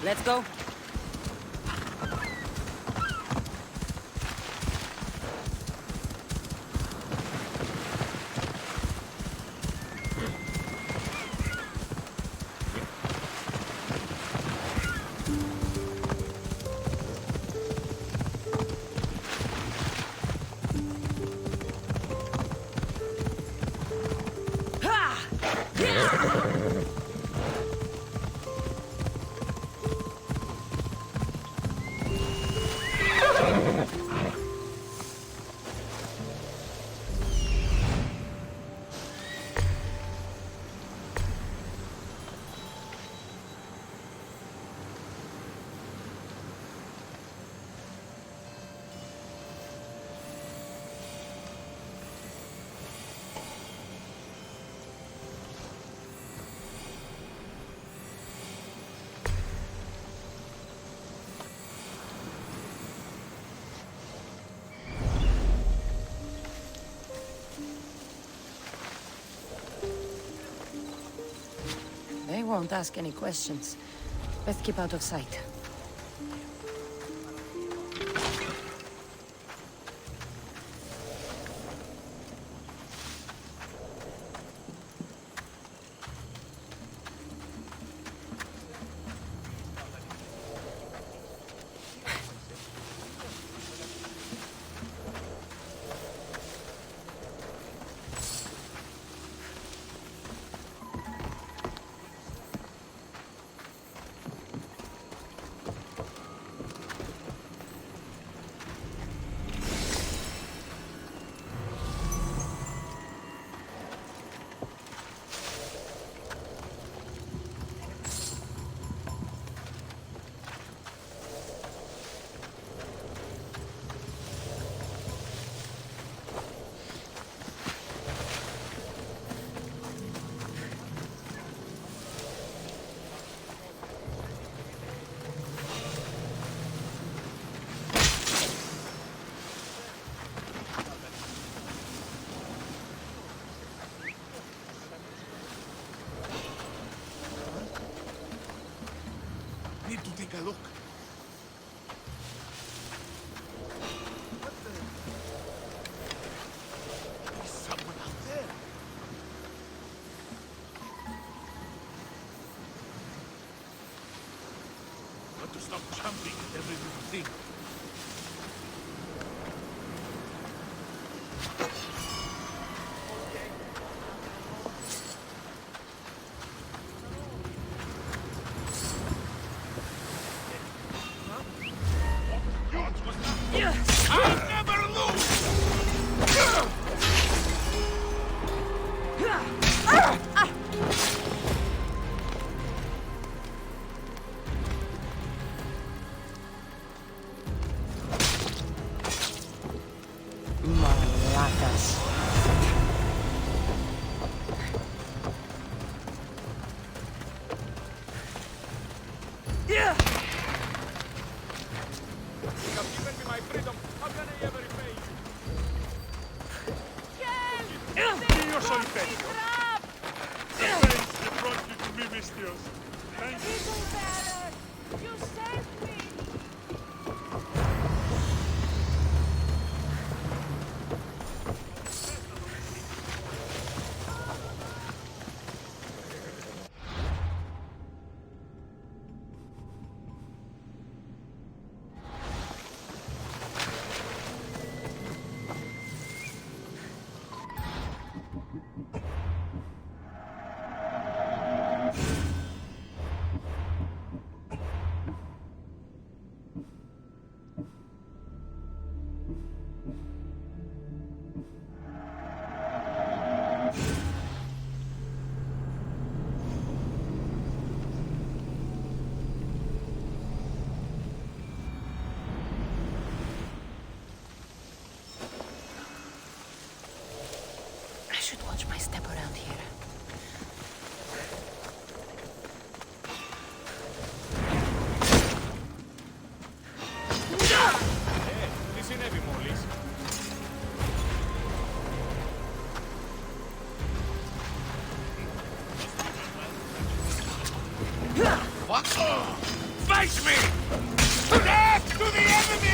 Let's go. They won't ask any questions. Best keep out of sight. Need to take a look. There's someone out there. Got to stop jumping at every little thing. I'll never lose! Malacas. You have given me my freedom. How can I ever repay you? Dio solitario. The face that brought you to me, Mistios. Thank you. You saved me! I should watch my step around here. Τι συνέβη μόλις? What? Face me! Death to the enemy!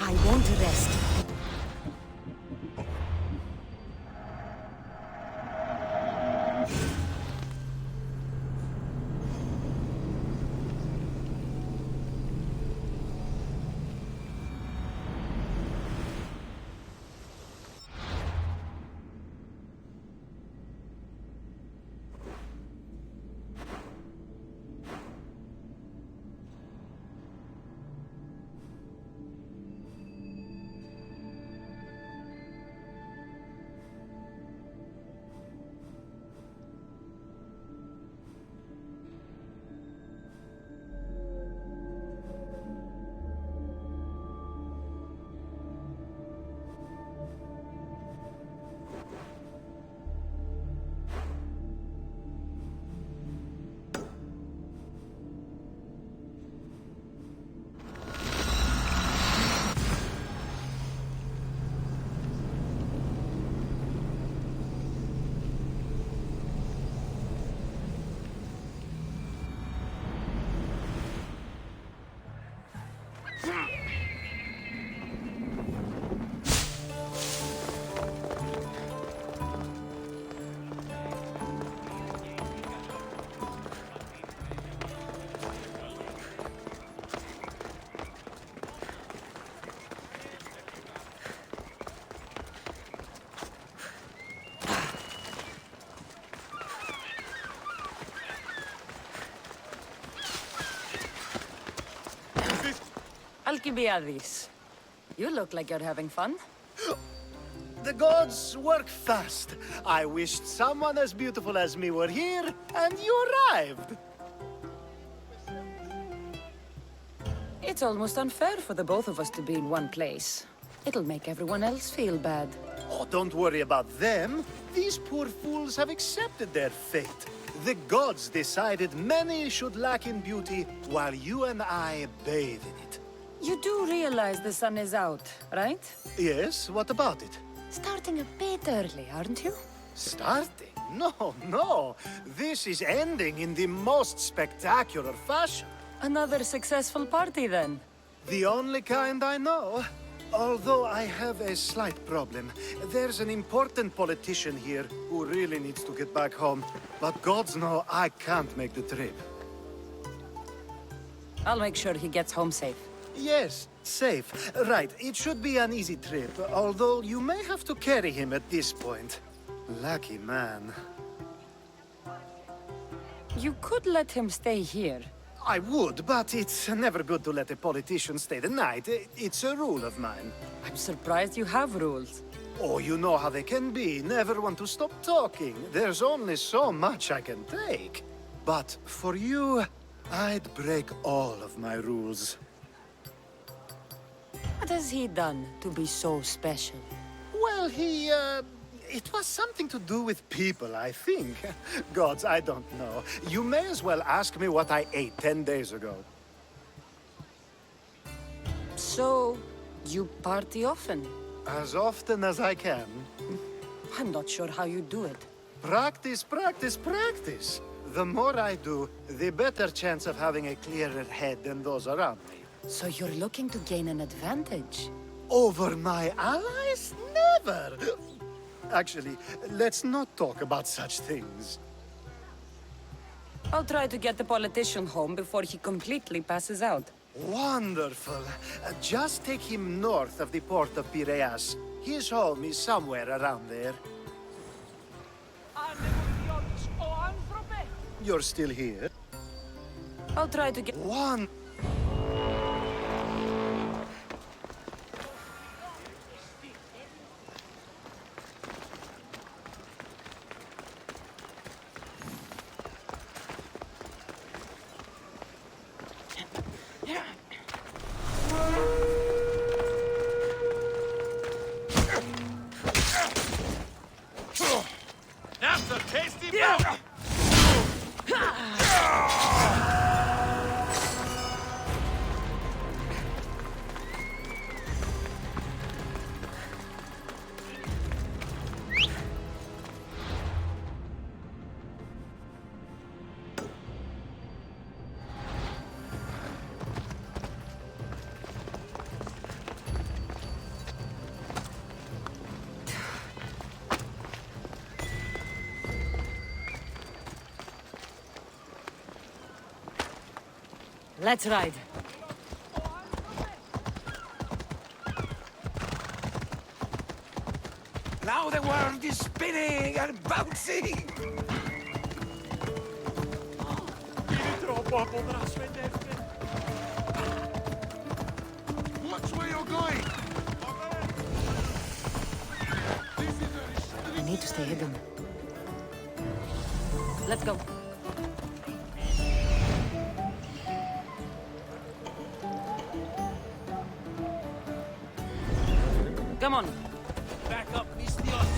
I won't rest. Alcibiades, you look like you're having fun. The gods work fast. I wished someone as beautiful as me were here, and you arrived. It's almost unfair for the both of us to be in one place. It'll make everyone else feel bad. Oh, don't worry about them. These poor fools have accepted their fate. The gods decided many should lack in beauty, while you and I bathe in it. You do realize the sun is out, right? Yes, what about it? Starting a bit early, aren't you? Starting? No, no. This is ending in the most spectacular fashion. Another successful party, then. The only kind I know. Although I have a slight problem. There's an important politician here who really needs to get back home. But gods know I can't make the trip. I'll make sure he gets home safe. Yes, safe. Right, it should be an easy trip, although you may have to carry him at this point. Lucky man. You could let him stay here. I would, but it's never good to let a politician stay the night. It's a rule of mine. I'm surprised you have rules. Oh, you know how they can be. Never want to stop talking. There's only so much I can take. But for you, I'd break all of my rules. What has he done to be so special? Well, it was something to do with people, I think. Gods, I don't know. You may as well ask me what I ate 10 days ago. So, you party often? As often as I can. I'm not sure how you do it. Practice, practice, practice. The more I do, the better chance of having a clearer head than those around me. So you're looking to gain an advantage? Over my allies? Never! Actually, let's not talk about such things. I'll try to get the politician home before he completely passes out. Wonderful. Just take him north of the port of Piraeus. His home is somewhere around there. You're still here? I'll try to get... One... Want a tasty bout? Let's ride. Now the world is spinning and bouncing! Watch where you're going! I need to stay hidden. Let's go. Come on. Back up, Mistios!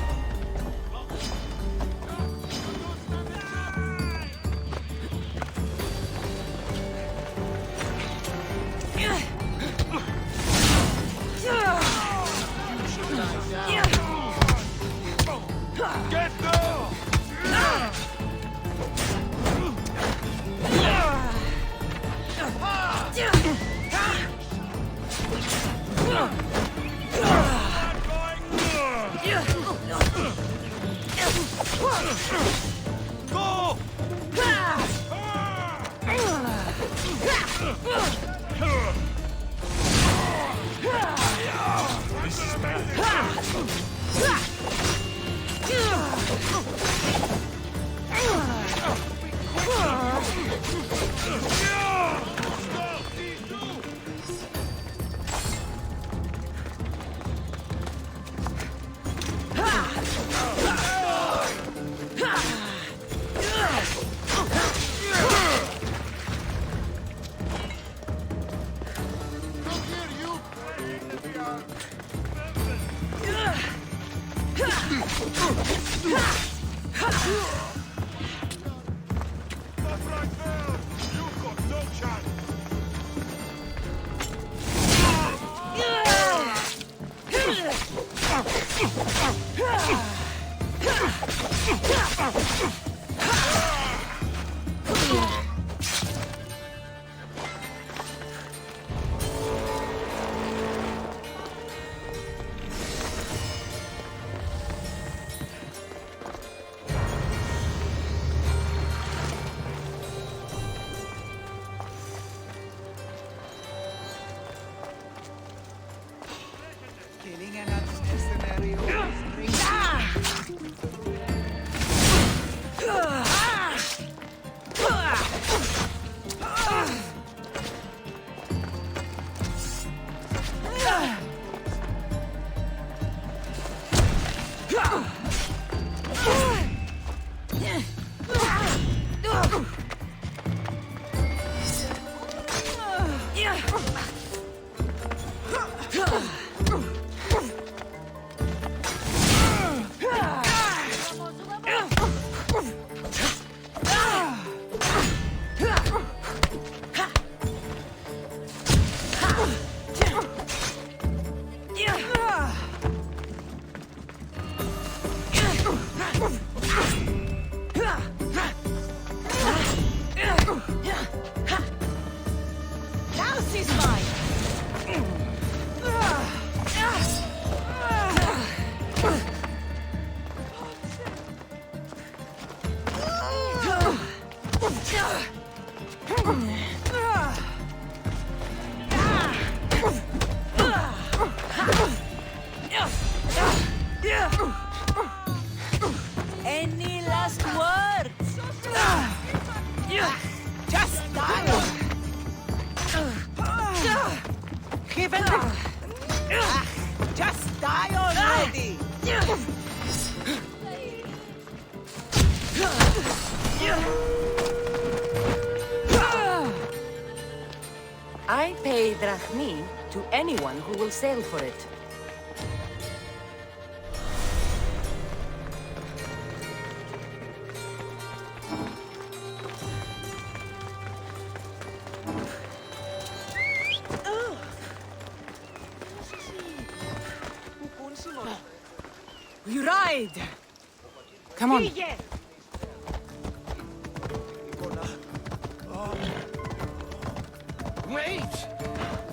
Get down! Go! This is bad. That's right there! You've got no chance! Killing an unnecessary string. Any last words? Just die! Given just die already! I pay drachmi to anyone who will sail for it. Hide! Come on. Wait!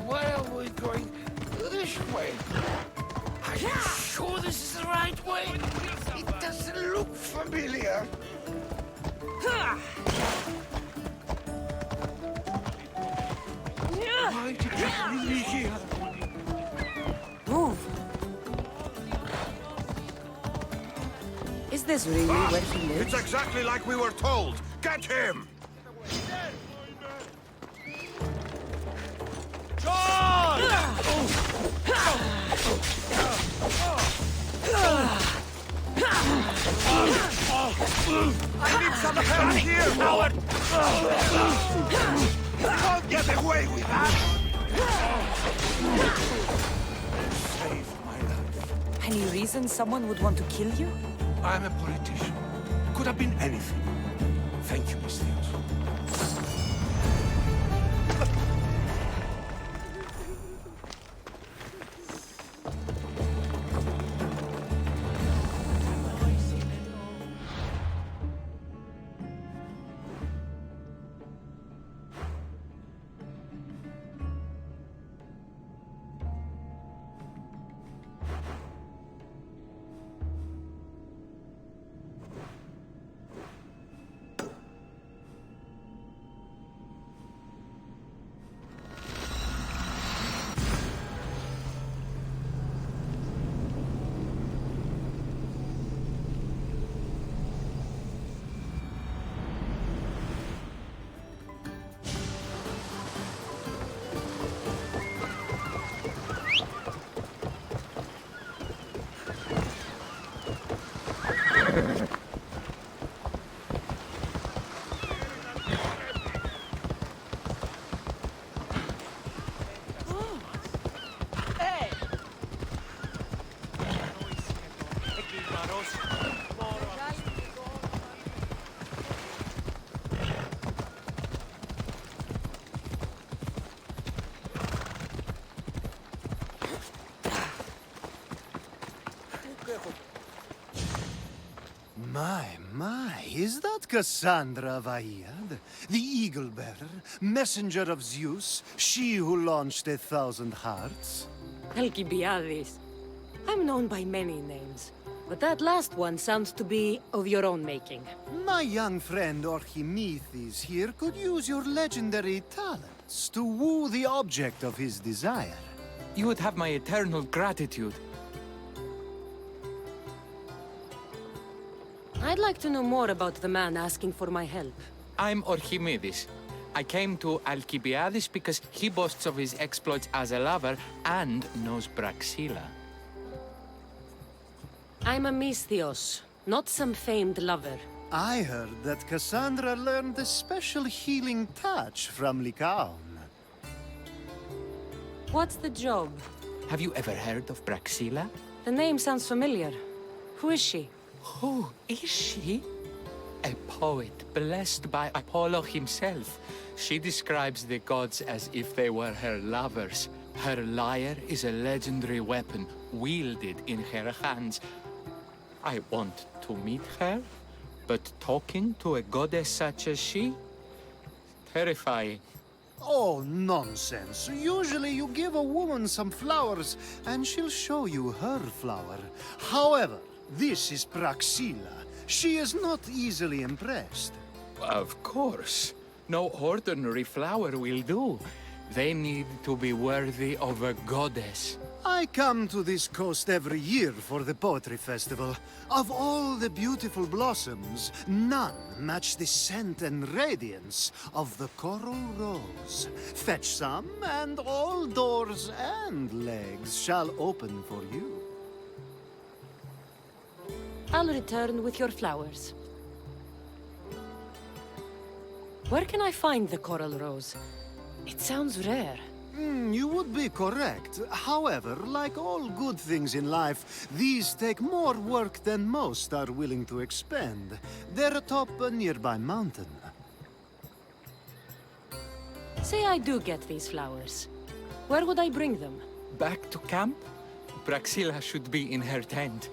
Why are we going this way? Are you sure this is the right way? It doesn't look familiar. Why did you bring me here? Move. Is this really where he lives? It's exactly like we were told. Get him! I need some help here, Howard! You can't get away with that! Save my life. Any reason someone would want to kill you? I'm a politician. Could have been anything. Thank you, Miss Theos. My, is that Cassandra Vaiad, the Eagle-Bearer, messenger of Zeus, she who launched 1,000 hearts? Alcibiades. I'm known by many names, but that last one sounds to be of your own making. My young friend Archimedes here could use your legendary talents to woo the object of his desire. You would have my eternal gratitude. I'd like to know more about the man asking for my help. I'm Archimedes. I came to Alcibiades because he boasts of his exploits as a lover and knows Braxilla. I'm a Misthios, not some famed lover. I heard that Cassandra learned a special healing touch from Lycaon. What's the job? Have you ever heard of Braxilla? The name sounds familiar. Who is she? Who is she? A poet blessed by Apollo himself. She describes the gods as if they were her lovers. Her lyre is a legendary weapon wielded in her hands. I want to meet her, but talking to a goddess such as she? Terrifying. Oh, nonsense. Usually you give a woman some flowers, and she'll show you her flower. However, this is Praxilla. She is not easily impressed. Of course. No ordinary flower will do. They need to be worthy of a goddess. I come to this coast every year for the Poetry Festival. Of all the beautiful blossoms, none match the scent and radiance of the coral rose. Fetch some, and all doors and legs shall open for you. I'll return with your flowers. Where can I find the coral rose? It sounds rare. You would be correct. However, like all good things in life, these take more work than most are willing to expend. They're atop a nearby mountain. Say I do get these flowers. Where would I bring them? Back to camp? Braxilla should be in her tent.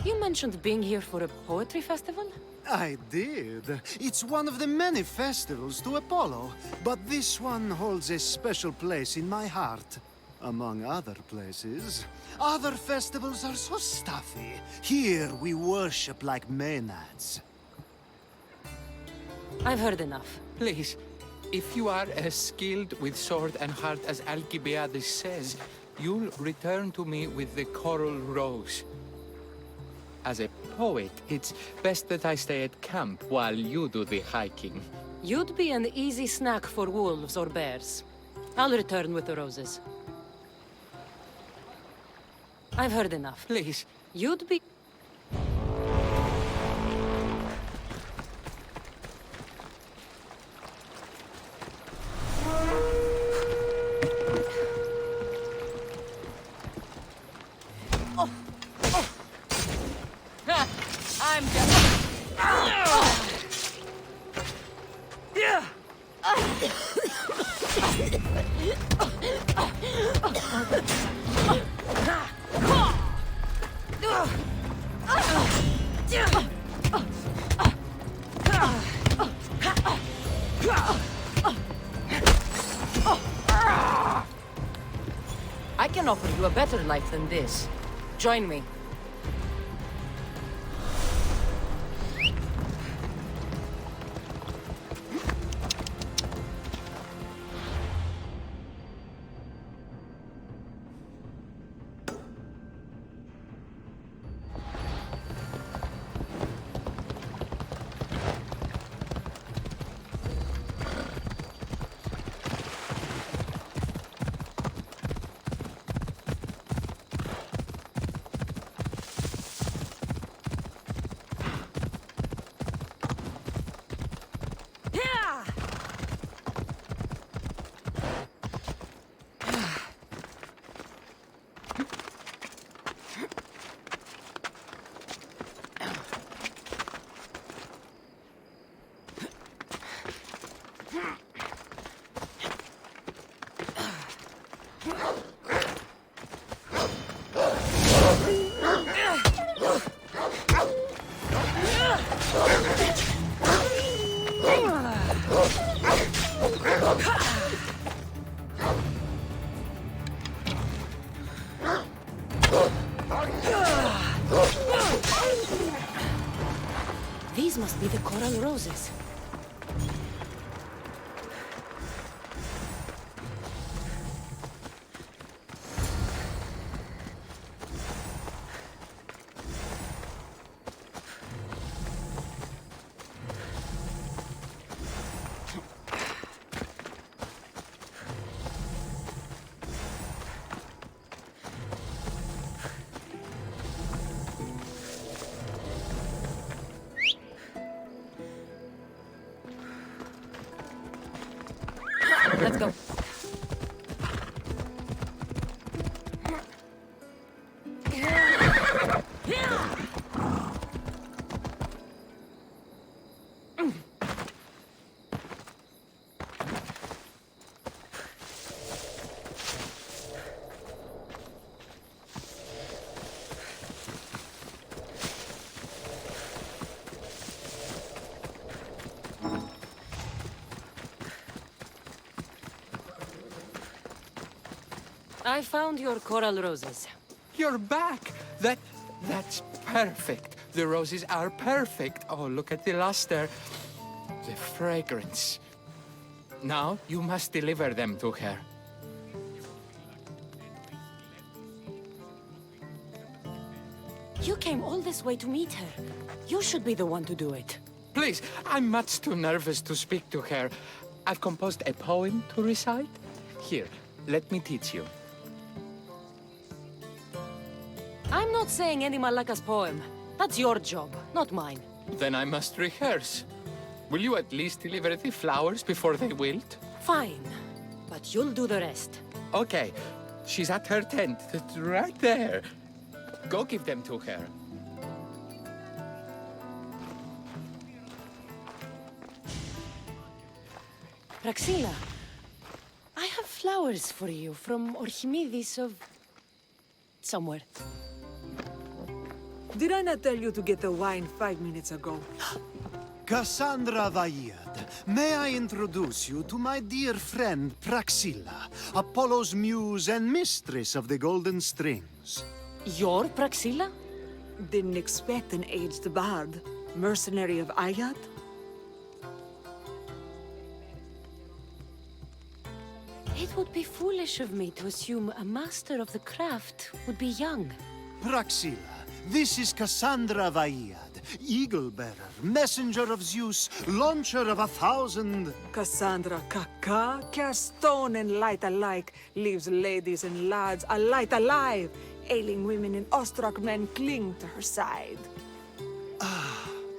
You mentioned being here for a poetry festival? I did. It's one of the many festivals to Apollo, but this one holds a special place in my heart. Among other places. Other festivals are so stuffy. Here we worship like maenads. I've heard enough. Please, if you are as skilled with sword and heart as Alcibiades says, you'll return to me with the coral rose. As a poet, it's best that I stay at camp while you do the hiking. You'd be an easy snack for wolves or bears. I'll return with the roses. I've heard enough. Please. You'd be... I'm just... I can offer you a better life than this. Join me. These must be the coral roses. Let's go. I found your coral roses. You're back! That's perfect. The roses are perfect. Oh, look at the luster. The fragrance. Now, you must deliver them to her. You came all this way to meet her. You should be the one to do it. Please, I'm much too nervous to speak to her. I've composed a poem to recite. Here, let me teach you. I'm not saying any Malaka's poem. That's your job, not mine. Then I must rehearse. Will you at least deliver the flowers before they wilt? Fine, but you'll do the rest. Okay, she's at her tent. It's right there. Go give them to her. Praxila, I have flowers for you from Orchimidis of... somewhere. Did I not tell you to get the wine 5 minutes ago? Cassandra Vaiad, may I introduce you to my dear friend Praxilla, Apollo's muse and mistress of the Golden Strings. You're Praxilla? Didn't expect an aged bard. Mercenary of Ayad? It would be foolish of me to assume a master of the craft would be young. Praxilla, this is Cassandra Vaiad, Eagle Bearer, messenger of Zeus, launcher of 1,000... Cassandra Kaka, care stone and light alike, leaves ladies and lads alight alive. Ailing women and awestruck men cling to her side.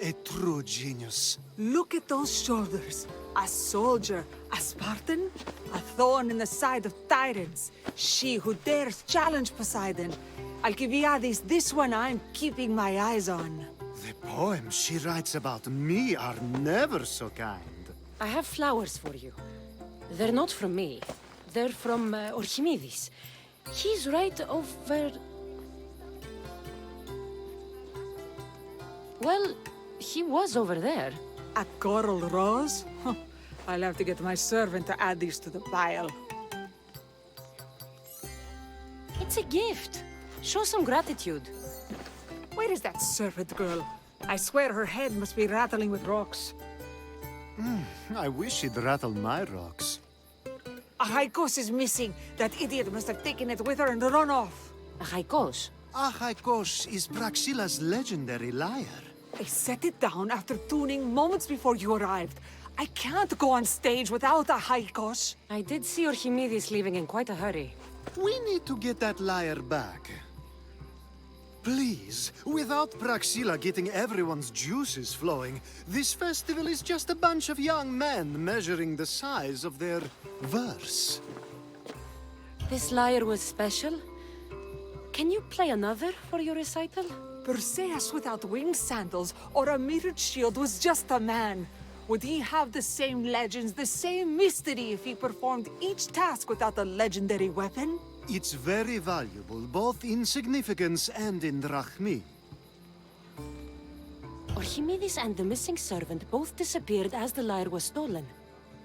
A true genius. Look at those shoulders. A soldier, a Spartan, a thorn in the side of tyrants. She who dares challenge Poseidon. Alcibiades, this one I'm keeping my eyes on. The poems she writes about me are never so kind. I have flowers for you. They're not from me. They're from Archimedes. He's right over... Well, he was over there. A coral rose? Huh. I'll have to get my servant to add these to the pile. It's a gift. Show some gratitude. Where is that servant girl? I swear her head must be rattling with rocks. I wish she'd rattle my rocks. A Haikos is missing. That idiot must have taken it with her and run off. A haikos. Achaikos is Praxilla's legendary lyre. I set it down after tuning moments before you arrived. I can't go on stage without a Haikos. I did see Archimedes leaving in quite a hurry. We need to get that lyre back. Please, without Praxilla getting everyone's juices flowing, this festival is just a bunch of young men measuring the size of their verse. This lyre was special. Can you play another for your recital? Perseus without winged sandals or a mirrored shield was just a man. Would he have the same legends, the same mystery if he performed each task without a legendary weapon? It's very valuable, both in significance and in drachmi. Archimedes and the missing servant both disappeared as the lyre was stolen.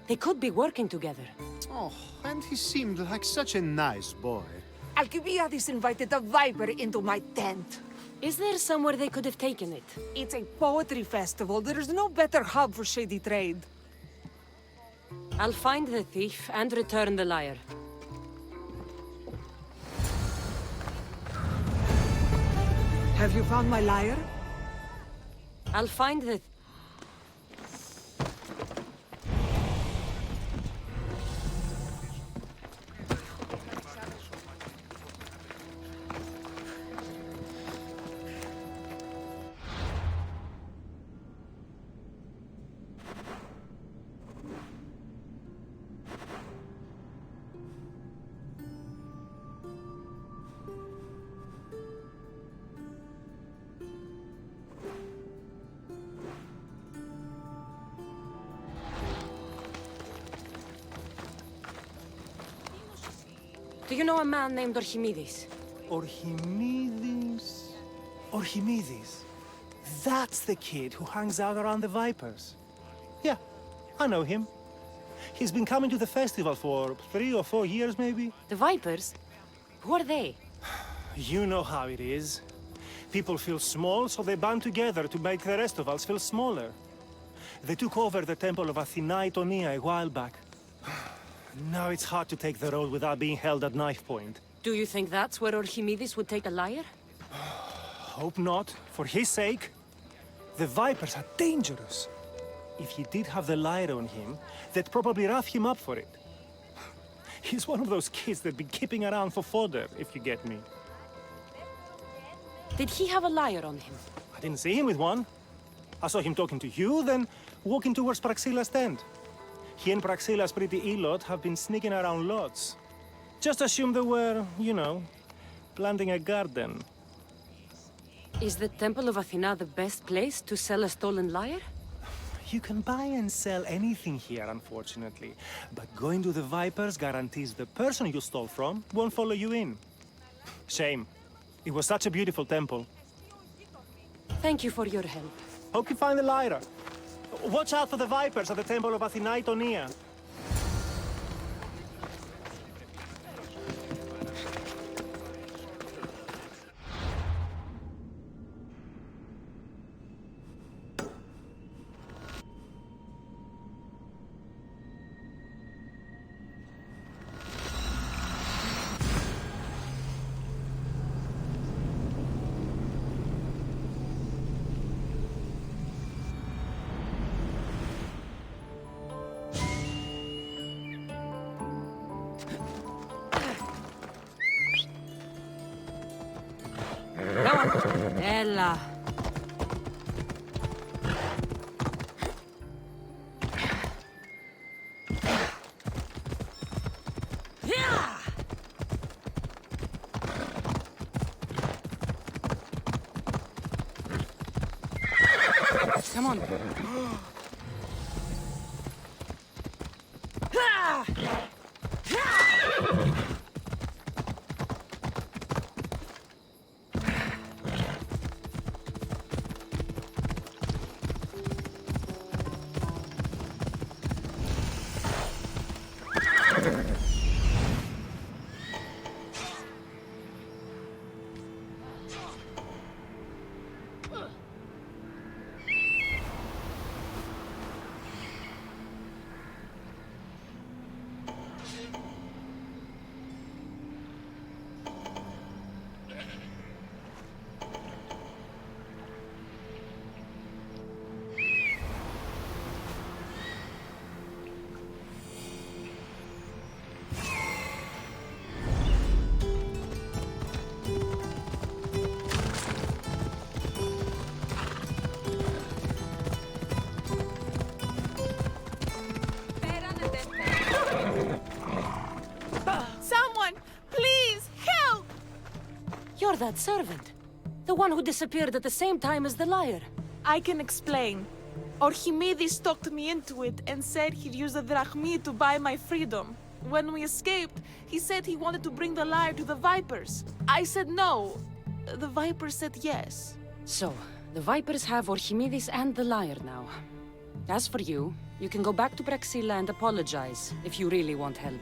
They could be working together. Oh, and he seemed like such a nice boy. Alcibiades invited the Viper into my tent. Is there somewhere they could have taken it? It's a poetry festival. There's no better hub for shady trade. I'll find the thief and return the lyre. Have you found my lyre? I'll find the... Do you know a man named Archimedes? Archimedes? Archimedes? That's the kid who hangs out around the Vipers. Yeah, I know him. He's been coming to the festival for 3 or 4 years, maybe. The Vipers? Who are they? You know how it is. People feel small, so they band together to make the rest of us feel smaller. They took over the temple of Athena Itonia a while back. Now it's hard to take the role without being held at knife point. Do you think that's where Archimedes would take a lyre? Hope not. For his sake. The Vipers are dangerous. If he did have the lyre on him, they'd probably rough him up for it. He's one of those kids that'd be keeping around for fodder, if you get me. Did he have a lyre on him? I didn't see him with one. I saw him talking to you, then walking towards Praxilla's tent. He and Praxilla's pretty elot have been sneaking around lots. Just assume they were, you know, planting a garden. Is the Temple of Athena the best place to sell a stolen lyre? You can buy and sell anything here, unfortunately. But going to the Vipers guarantees the person you stole from won't follow you in. Shame. It was such a beautiful temple. Thank you for your help. Hope you find the lyre. Watch out for the vipers at the temple of Athena Itonia. Ella. Come on. Someone, please, help! You're that servant. The one who disappeared at the same time as the lyre. I can explain. Archimedes talked me into it and said he'd use the drachmi to buy my freedom. When we escaped, he said he wanted to bring the lyre to the Vipers. I said no. The Vipers said yes. So, the Vipers have Archimedes and the lyre now. As for you, you can go back to Praxilla and apologize if you really want help.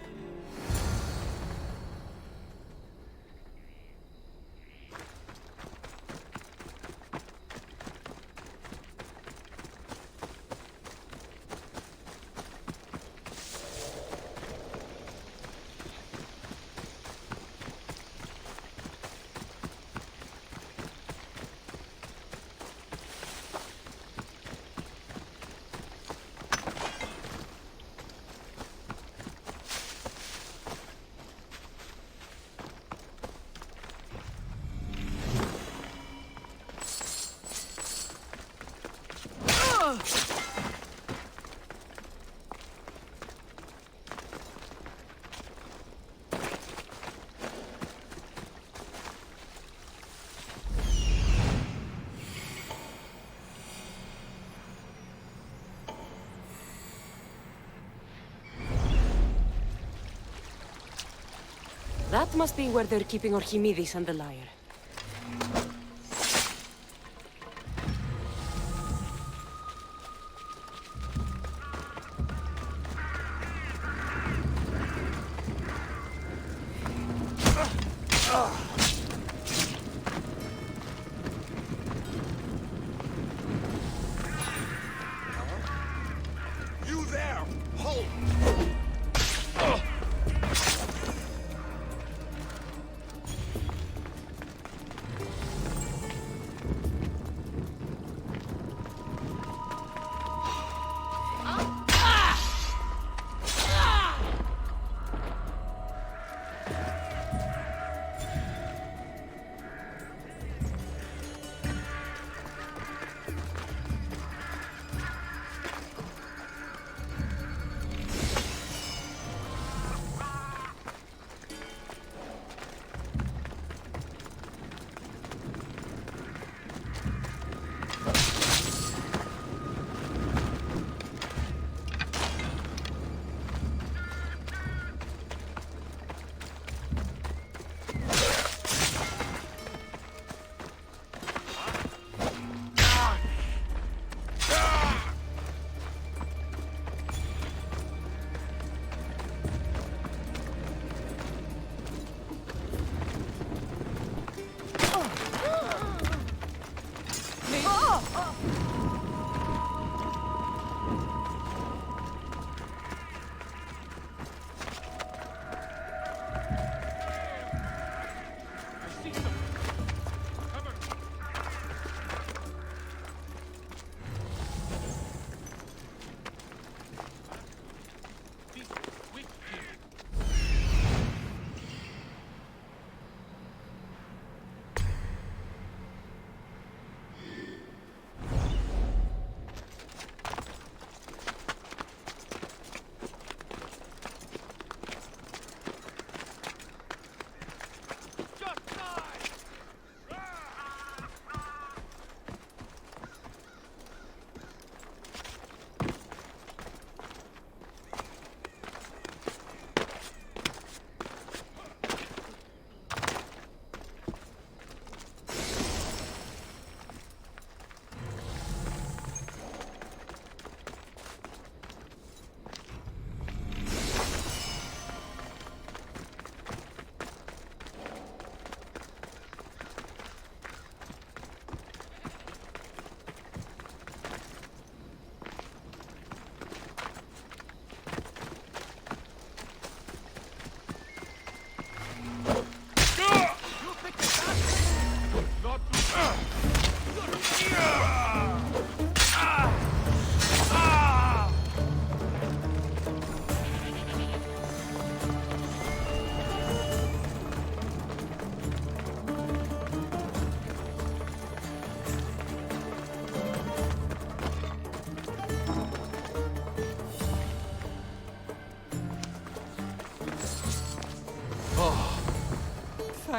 That must be where they're keeping Archimedes and the lyre. You there! Hold!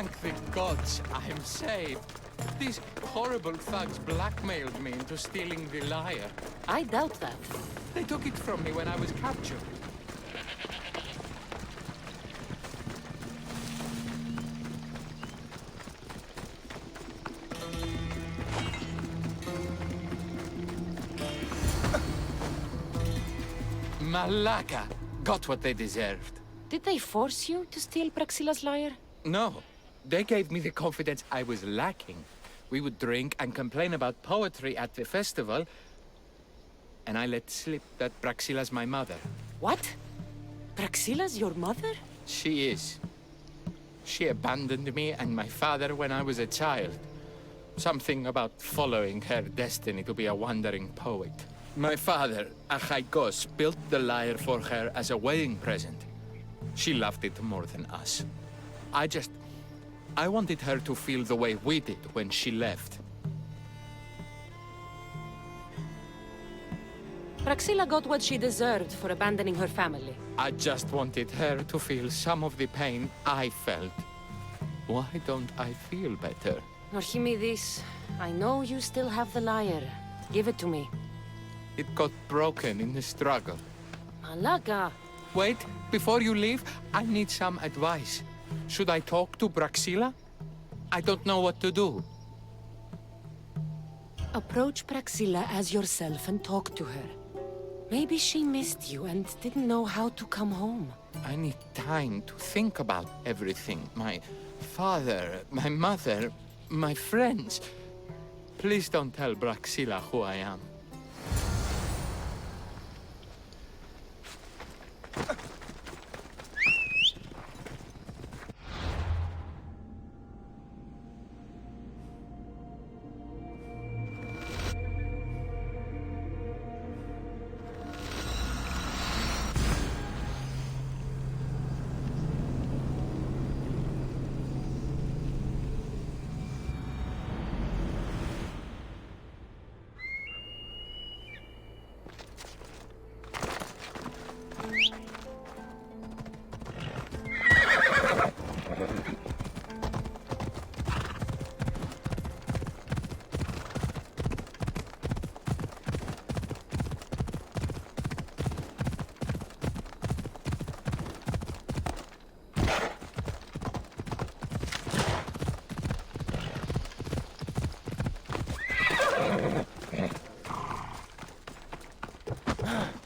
Thank the gods I'm saved. These horrible thugs blackmailed me into stealing the lyre. I doubt that. They took it from me when I was captured. Malaka got what they deserved. Did they force you to steal Praxila's lyre? No, they gave me the confidence I was lacking. We would drink and complain about poetry at the festival, and I let slip that Praxila's my mother. What? Praxila's your mother? She is. She abandoned me and my father when I was a child. Something about following her destiny to be a wandering poet. My father, Achaikos, built the lyre for her as a wedding present. She loved it more than us. I wanted her to feel the way we did when she left. Praxila got what she deserved for abandoning her family. I just wanted her to feel some of the pain I felt. Why don't I feel better? Archimedes, I know you still have the lyre. Give it to me. It got broken in the struggle. Malaka! Wait, before you leave, I need some advice. Should I talk to Praxila? I don't know what to do. Approach Praxila as yourself and talk to her. Maybe she missed you and didn't know how to come home. I need time to think about everything. My father, my mother, my friends. Please don't tell Praxila who I am.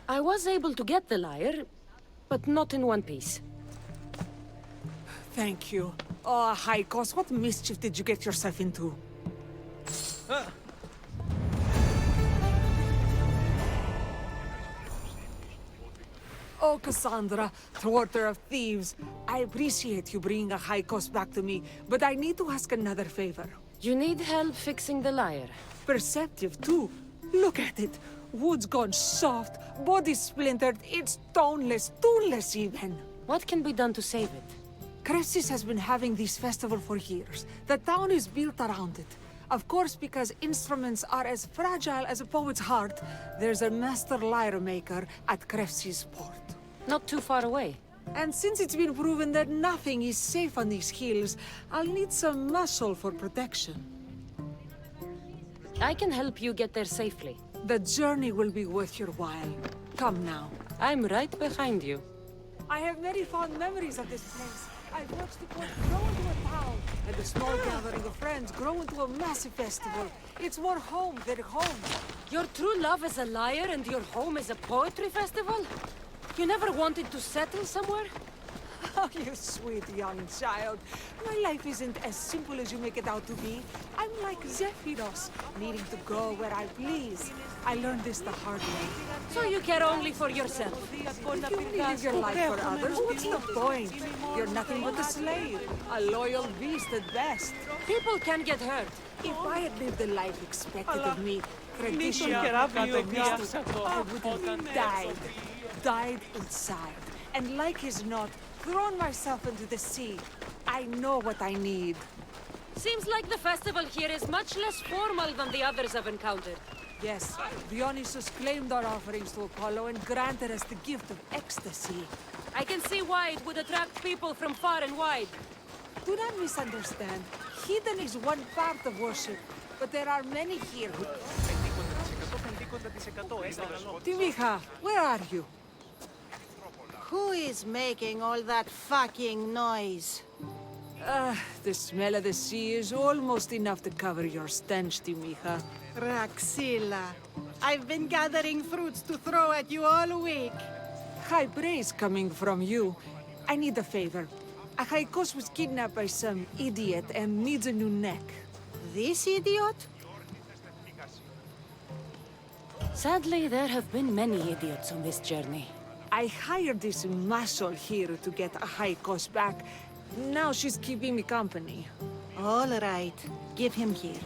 I was able to get the lyre, but not in one piece. Thank you. Oh, Haikos, what mischief did you get yourself into? Oh, Cassandra, thwarter of thieves. I appreciate you bringing a Haikos back to me, but I need to ask another favor. You need help fixing the lyre. Perceptive, too. Look at it. Wood's gone soft, body splintered, it's toneless, tooless even. What can be done to save it? Cressis has been having this festival for years. The town is built around it. Of course, because instruments are as fragile as a poet's heart, there's a master lyre maker at Cressis port. Not too far away. And since it's been proven that nothing is safe on these hills, I'll need some muscle for protection. I can help you get there safely. The journey will be worth your while. Come now. I'm right behind you. I have very fond memories of this place. I've watched the port grow into a town, and a small gathering of friends grow into a massive festival. It's more home than home. Your true love is a lyre and your home is a poetry festival? You never wanted to settle somewhere? Oh, you sweet young child. My life isn't as simple as you make it out to be. I'm like Zephyros, needing to go where I please. I learned this the hard way. So you care only for yourself? If you only live your life for others, what's the point? You're nothing but a slave, a loyal beast at best. People can get hurt. If I had lived the life expected of me, tradition, I would have died inside. And like as not, thrown myself into the sea. I know what I need. Seems like the festival here is much less formal than the others I've encountered. Yes, Dionysus claimed our offerings to Apollo and granted us the gift of ecstasy. I can see why it would attract people from far and wide. Do not misunderstand. Heathen is one part of worship, but there are many here who... Timiha, where are you? Who is making all that fucking noise? The smell of the sea is almost enough to cover your stench, Timiha. Raxilla, I've been gathering fruits to throw at you all week. High praise coming from you. I need a favor. A Haikos was kidnapped by some idiot and needs a new neck. This idiot? Sadly, there have been many idiots on this journey. I hired this muscle here to get a Haikos back. Now she's keeping me company. All right, give him here.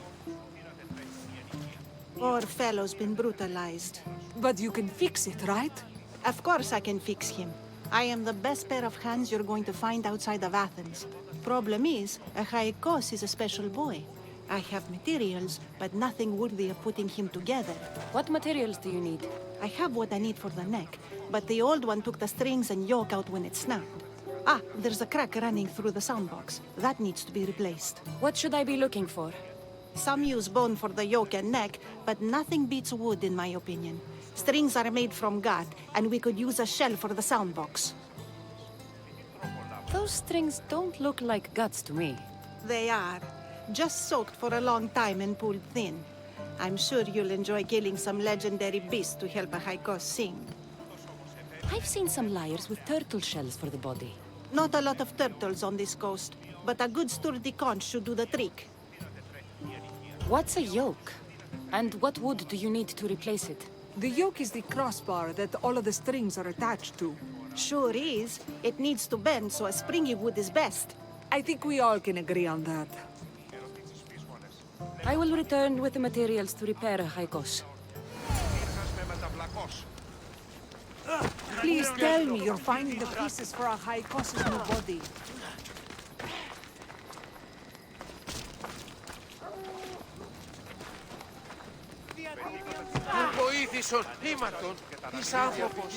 Poor fellow's been brutalized. But you can fix it, right? Of course I can fix him. I am the best pair of hands you're going to find outside of Athens. Problem is, a Haikos is a special boy. I have materials, but nothing worthy of putting him together. What materials do you need? I have what I need for the neck, but the old one took the strings and yoke out when it snapped. Ah, there's a crack running through the soundbox. That needs to be replaced. What should I be looking for? Some use bone for the yoke and neck, but nothing beats wood in my opinion. Strings are made from gut, and we could use a shell for the soundbox. Those strings don't look like guts to me. They are. Just soaked for a long time and pulled thin. I'm sure you'll enjoy killing some legendary beast to help a Haikos sing. I've seen some lyres with turtle shells for the body. Not a lot of turtles on this coast, but a good sturdy conch should do the trick. What's a yoke? And what wood do you need to replace it? The yoke is the crossbar that all of the strings are attached to. Sure is. It needs to bend, so a springy wood is best. I think we all can agree on that. I will return with the materials to repair a Haikos. Please tell me you're finding the pieces for a Haikos' new body. Βοήθησον, ήμαρτον, εις άνθρωπος.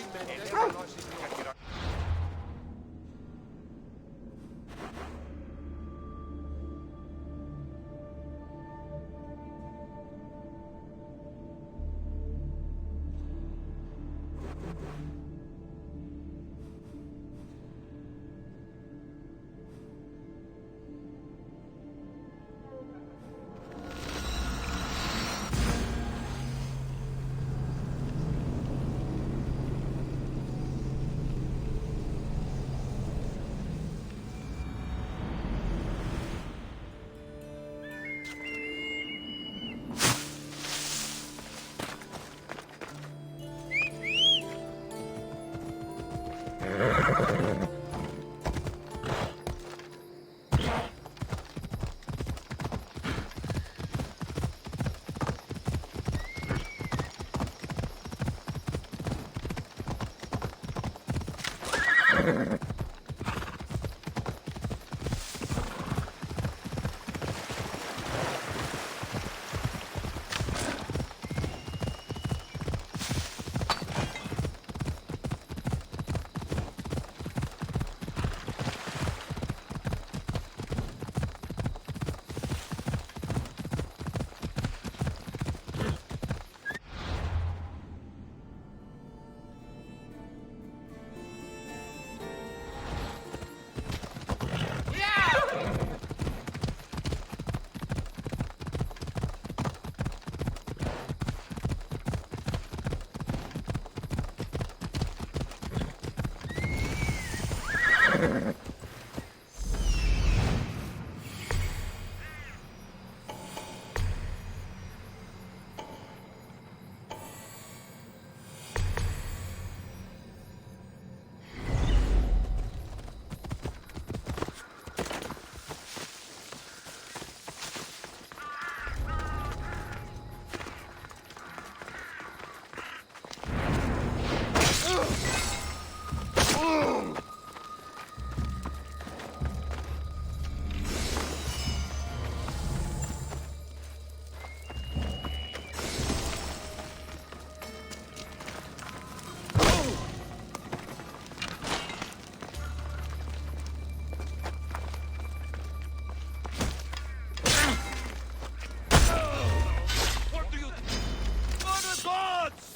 gods!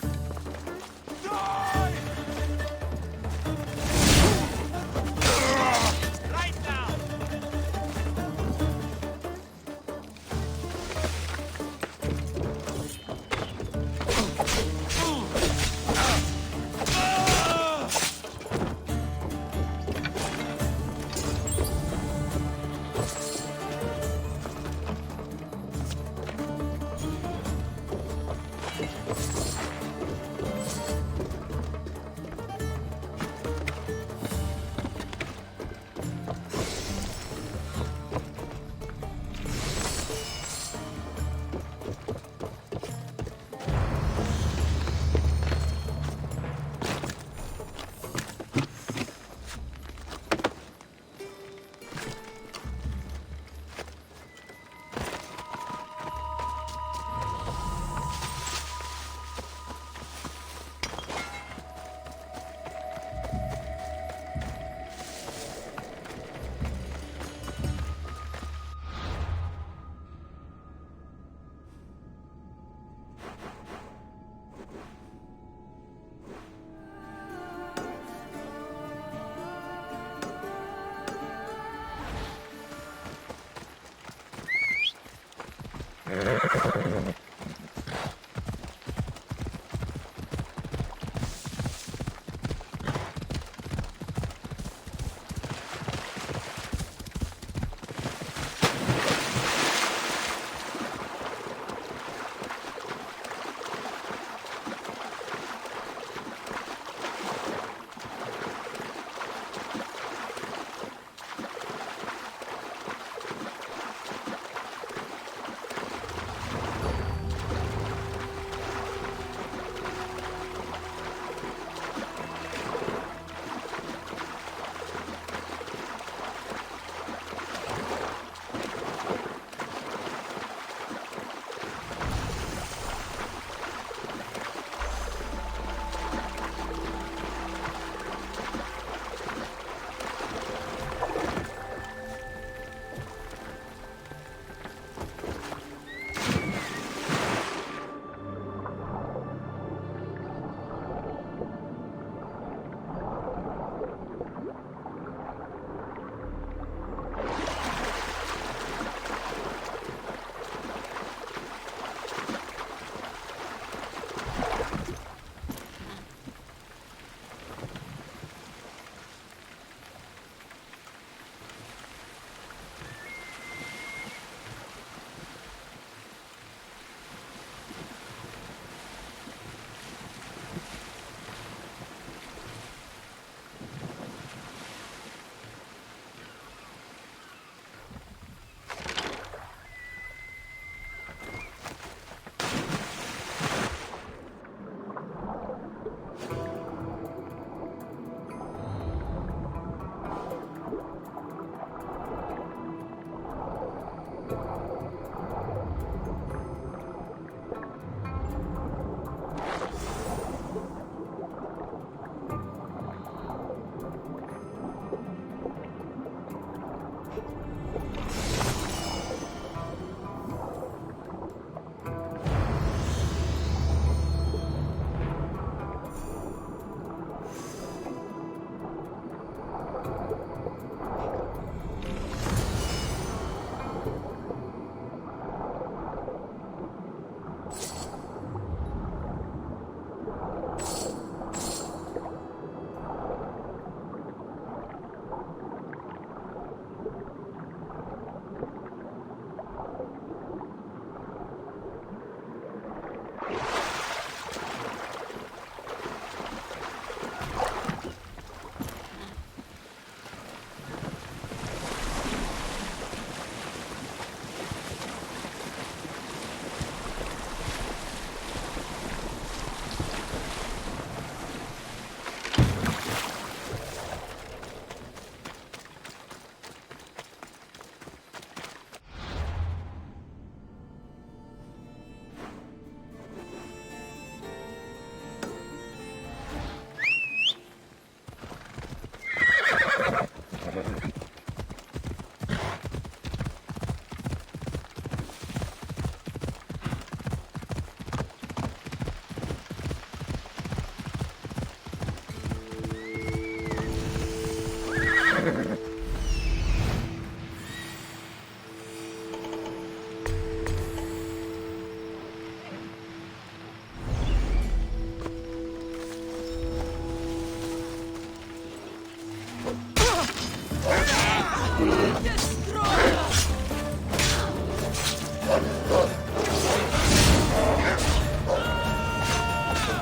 Die! Right now!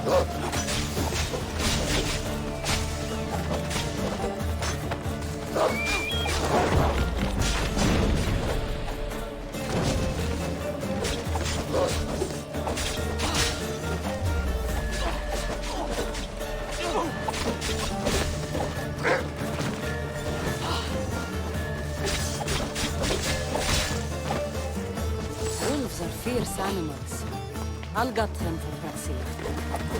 Wolves are fierce animals. I'll gut them for Praxila.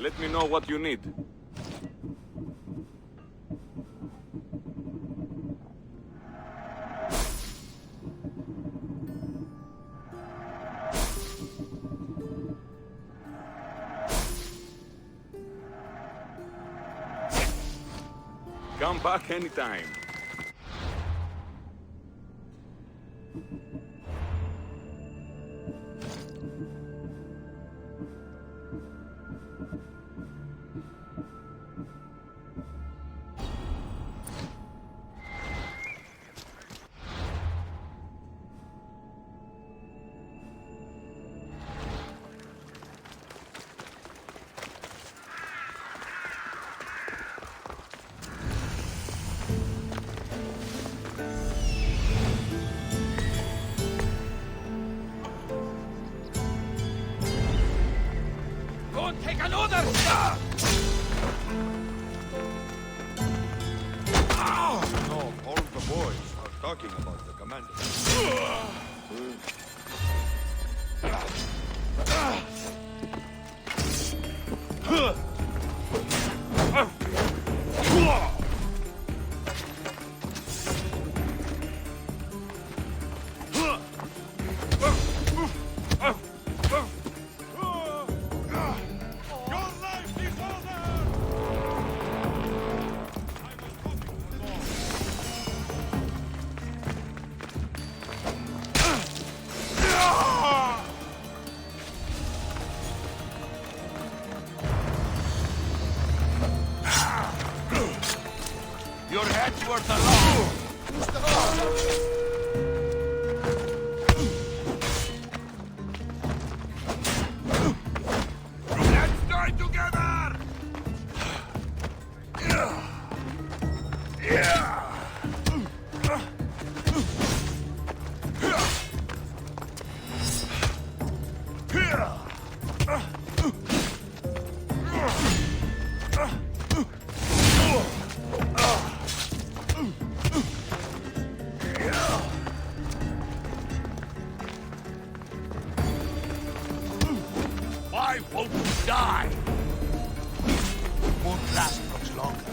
Let me know what you need. Come back anytime. Take another! No, all the boys are talking about the commander. Your head's worth a lot! Let's die together! Why won't you die? Won't last much longer.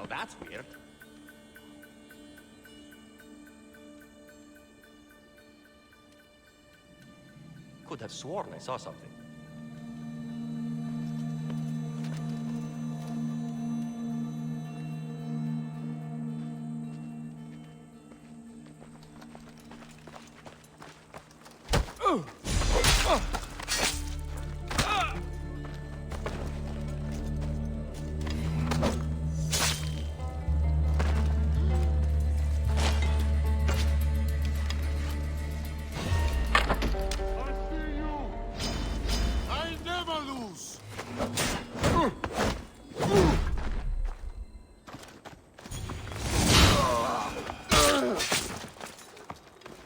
that's weird. Could have sworn I saw something. I never lose!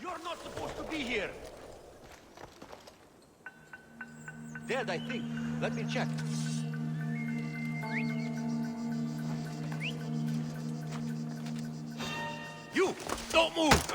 You're not supposed to be here! Dead, I think. Let me check. You! Don't move!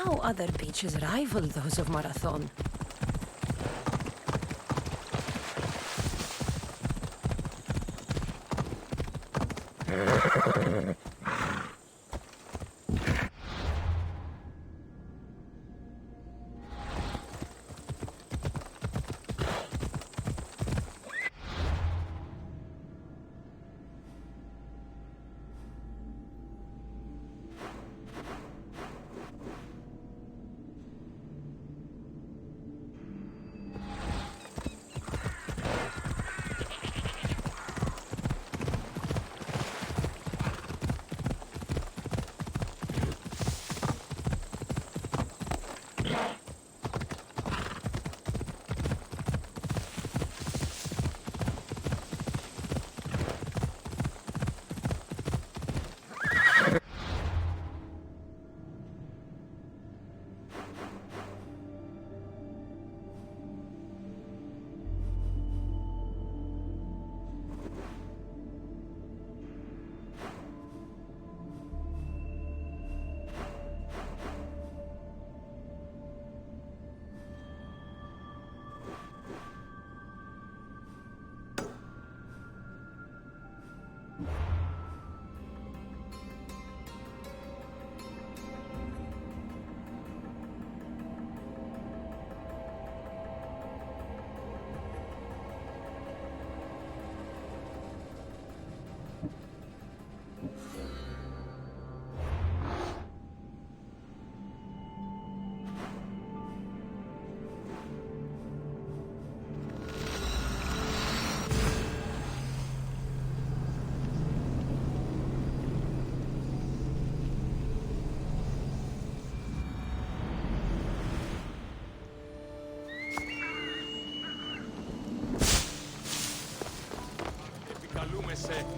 No other beaches rival those of Marathon.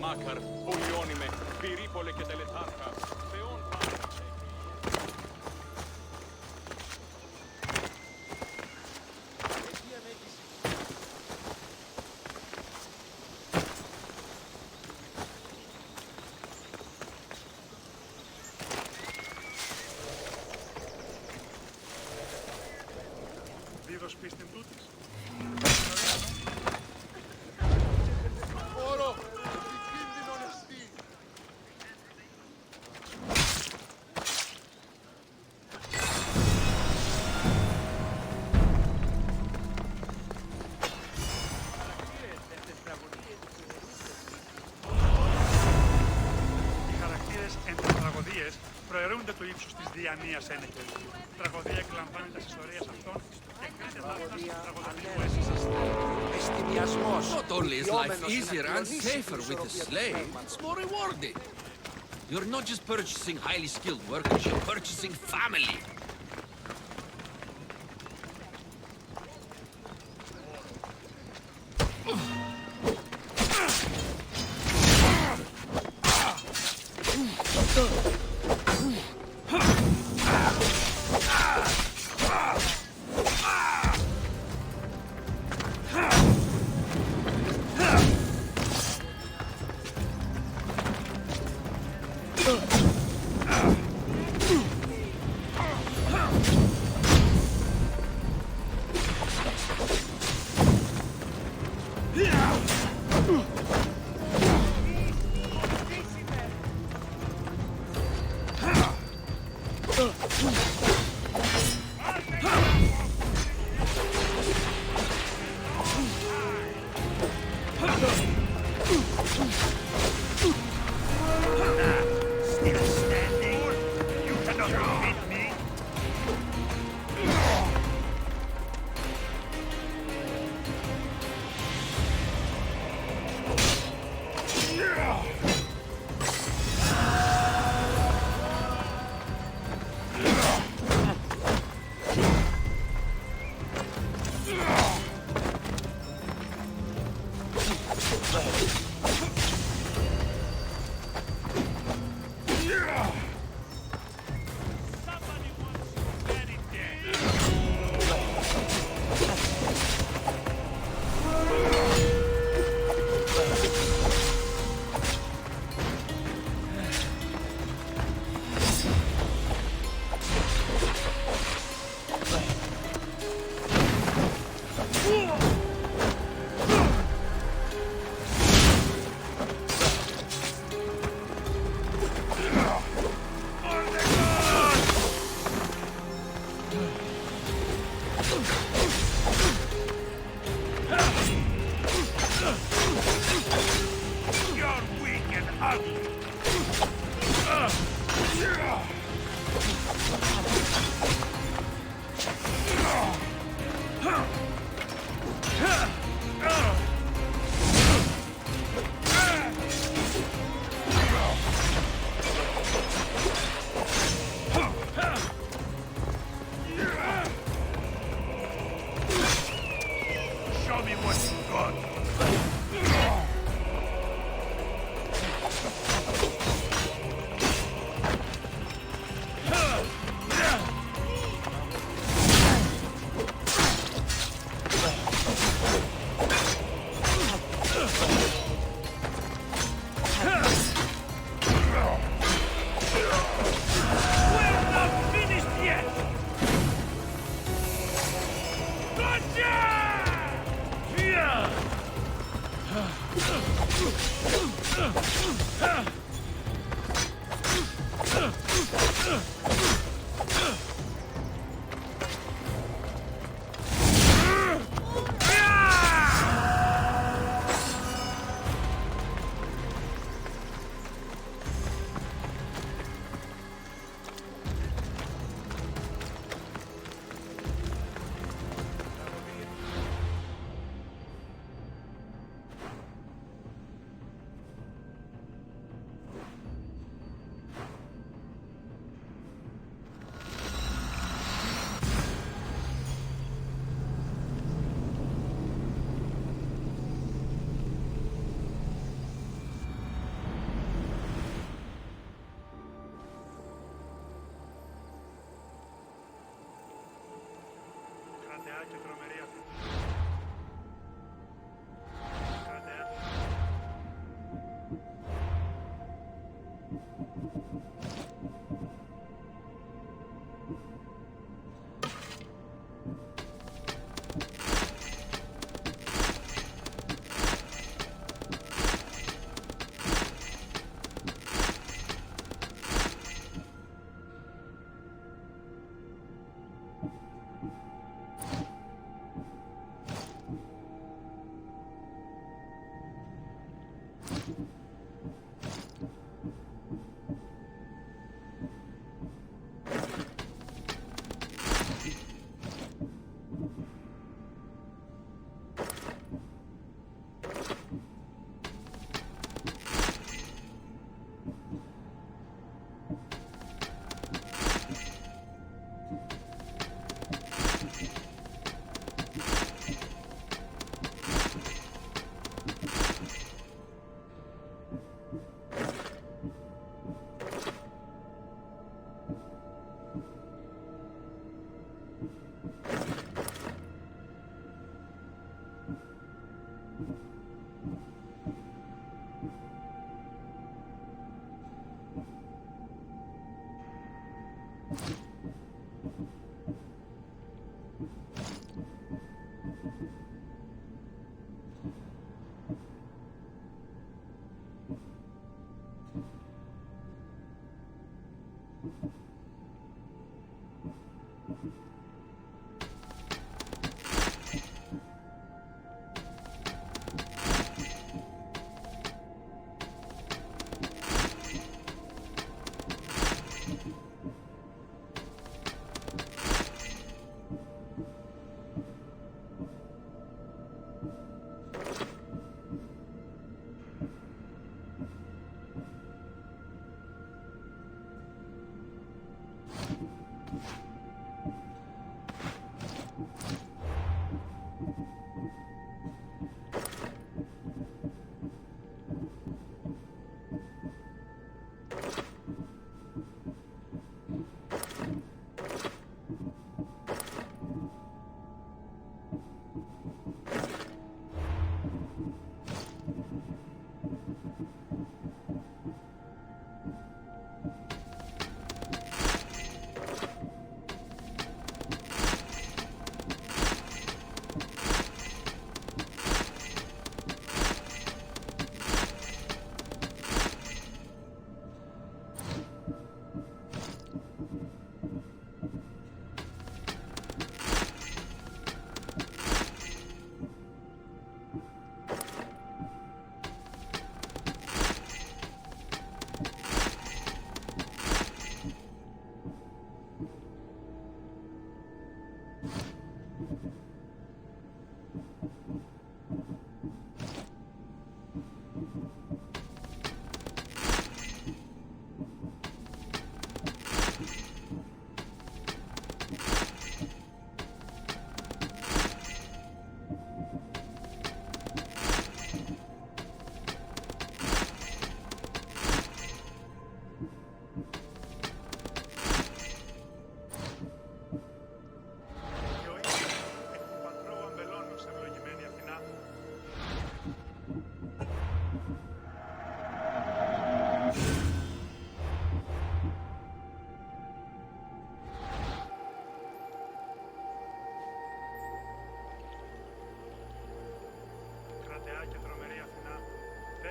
Μάκαρ, Πολιόνιμε, Πυρίπολε και Τελετάρχα, Θεόν πάντα. Δίδος πίστην τούτης. Όρο, επικίνδυνον εστί. Οι χαρακτήρες εν τις τραγωδίες προαιρούνται του ύψους της διανοίας ένεκες. Τραγωδία εκλαμβάνει τις ιστορίες αυτών και κρίνεται δάφνας τραγωδοτικού αίσθησης. Not only is life easier and safer with a slave, it's more rewarding. You're not just purchasing highly skilled workers, you're purchasing family. Still standing? You cannot defeat me.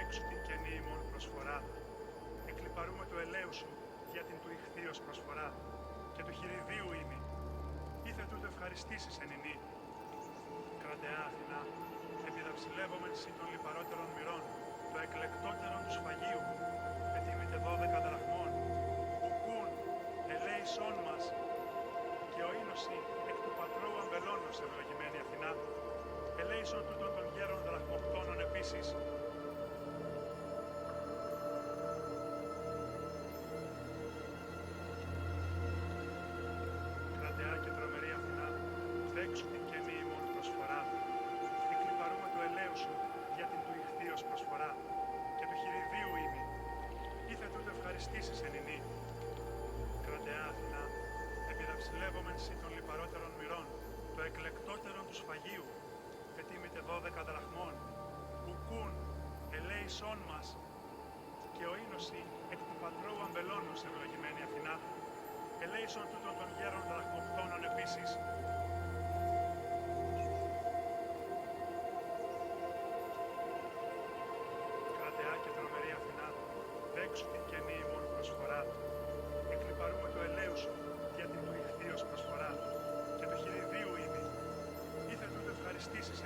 έξω την καινή ημών προσφορά. Εκλυπαρούμε το ελαίου σου για την του ηχθείος προσφορά και του χειριδίου ήμι. Ήθε τούτο ευχαριστήσεις εν ημί. Κρατεά Αθηνά, επιδαψιλεύομεν συν των λιπαρότερων μοιρών, το εκλεκτότερον του σφαγίου, ετοίμητε 12 δραχμών, ουκούν, ελέησόν μας, και ο ίνωση εκ του πατρώου αμπελώνος, ευλογημένη Αθηνά, ελέησον τούτων των γέρων δραχμοκτώνων επίσης. Κρατεά και τρομερή Αθηνά, δέξου την καινή ημών προσφορά. Εκλυπαρούμε το ελαίου σου για την του ηχθείος προσφορά και του χειριδίου ήμι. Ήθε τούτο ευχαριστήσεις εν ημί. Κρατεά Αθηνά, επιδαψιλεύομεν συν των λιπαρότερων μοιρών, το εκλεκτότερον του σφαγίου, ετοίμητε 12 δραχμών, ουκούν, ελέησόν μας, και ο ίνωση εκ του πατρώου αμπελώνος, ευλογημένη Αθηνά, ελέησον τούτων των γέρων δραχμοκτώνων επίσης. Κρατεά και τρομερή Αθηνά, δέξου την καινή ημών προσφορά. Εκλυπαρούμε το ελαίου σου για την του ηχθείος προσφορά και του χειριδίου ήμι. Ήθε τούτο ευχαριστήσεις